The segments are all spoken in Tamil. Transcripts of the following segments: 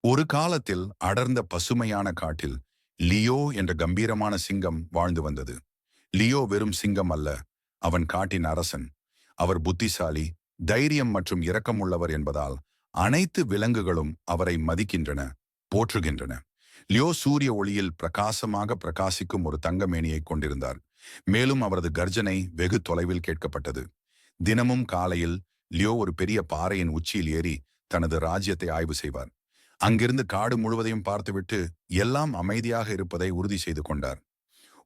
ஒரு காலத்தில் அடர்ந்த பசுமையான காட்டில் லியோ என்ற கம்பீரமான சிங்கம் வாழ்ந்து வந்தது. லியோ வெறும் சிங்கம் அல்ல, அவன் காட்டின் அரசன். அவர் புத்திசாலி, தைரியம் மற்றும் இரக்கமுள்ளவர் என்பதால் அனைத்து விலங்குகளும் அவரை மதிக்கின்றன, போற்றுகின்றன. லியோ சூரிய ஒளியில் பிரகாசமாக பிரகாசிக்கும் ஒரு தங்கமேனியை கொண்டிருந்தார். மேலும் அவரது கர்ஜனை வெகு தொலைவில் கேட்கப்பட்டது. தினமும் காலையில் லியோ ஒரு பெரிய பாறையின் உச்சியில் ஏறி தனது ராஜ்யத்தை ஆய்வு செய்வார். அங்கிருந்து காடு முழுவதையும் பார்த்துவிட்டு எல்லாம் அமைதியாக இருப்பதை உறுதி செய்து கொண்டார்.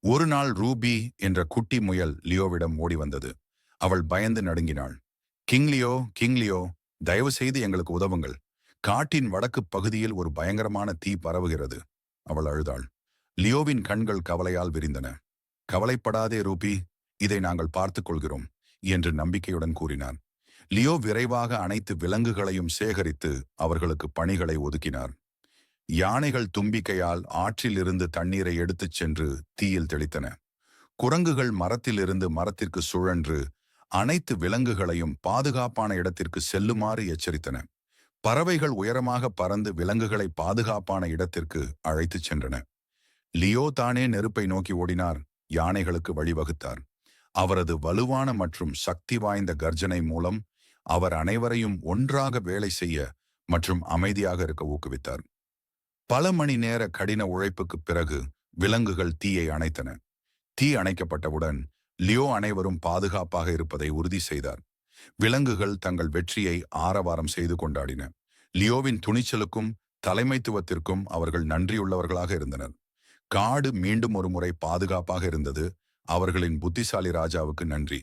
ஒரு நாள் ரூபி என்ற குட்டி முயல் லியோவிடம் ஓடி வந்தது. அவள் பயந்து நடுங்கினாள். கிங்லியோ, கிங்லியோ, தயவு செய்து எங்களுக்கு உதவுங்கள். காட்டின் வடக்கு பகுதியில் ஒரு பயங்கரமான தீ பரவுகிறது. அவள் அழுதாள். லியோவின் கண்கள் கவலையால் விரிந்தன. கவலைப்படாதே ரூபி, இதை நாங்கள் பார்த்துக் கொள்கிறோம் என்று நம்பிக்கையுடன் கூறினார். லியோ விரைவாக அனைத்து விலங்குகளையும் சேகரித்து அவர்களுக்கு பணிகளை ஒதுக்கினார். யானைகள் தும்பிக்கையால் ஆற்றில் இருந்து தண்ணீரை எடுத்துச் சென்று தீயில் தெளித்தன. குரங்குகள் மரத்திலிருந்து மரத்திற்கு சுழன்று அனைத்து விலங்குகளையும் பாதுகாப்பான இடத்திற்கு செல்லுமாறு எச்சரித்தன. பறவைகள் உயரமாக பறந்து விலங்குகளை பாதுகாப்பான இடத்திற்கு அழைத்துச் சென்றன. லியோ தானே நெருப்பை நோக்கி ஓடினார், யானைகளுக்கு வழிவகுத்தார். அவரது வலுவான மற்றும் சக்தி வாய்ந்த கர்ஜனை மூலம் அவர் அனைவரையும் ஒன்றாக வேலை செய்ய மற்றும் அமைதியாக இருக்க ஊக்குவித்தார். பல மணி நேர கடின உழைப்புக்கு பிறகு விலங்குகள் தீயை அணைத்தன. தீ அணைக்கப்பட்டவுடன் லியோ அனைவரும் பாதுகாப்பாக இருப்பதை உறுதி செய்தார். விலங்குகள் தங்கள் வெற்றியை ஆரவாரம் செய்து கொண்டாடின. லியோவின் துணிச்சலுக்கும் தலைமைத்துவத்திற்கும் அவர்கள் நன்றியுள்ளவர்களாக இருந்தனர். காடு மீண்டும் ஒரு முறை பாதுகாப்பாக இருந்தது. அவர்களின் புத்திசாலி ராஜாவுக்கு நன்றி.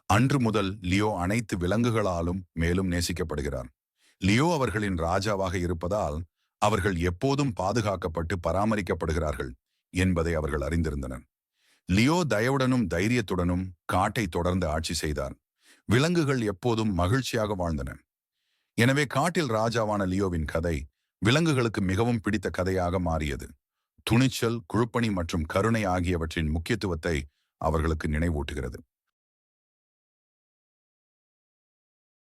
அன்று முதல் லியோ அனைத்து விலங்குகளாலும் மேலும் நேசிக்கப்படுகிறார். லியோ அவர்களின் ராஜாவாக இருப்பதால் அவர்கள் எப்போதும் பாதுகாக்கப்பட்டு பராமரிக்கப்படுகிறார்கள் என்பதை அவர்கள் அறிந்திருந்தனர். லியோ தயவுடனும் தைரியத்துடனும் காட்டை தொடர்ந்து ஆட்சி செய்தார். விலங்குகள் எப்போதும் மகிழ்ச்சியாக வாழ்ந்தன. எனவே காட்டில் ராஜாவான லியோவின் கதை விலங்குகளுக்கு மிகவும் பிடித்த கதையாக மாறியது. துணிச்சல், குழுப்பணி மற்றும் கருணை ஆகியவற்றின் முக்கியத்துவத்தை அவர்களுக்கு நினைவூட்டுகிறது.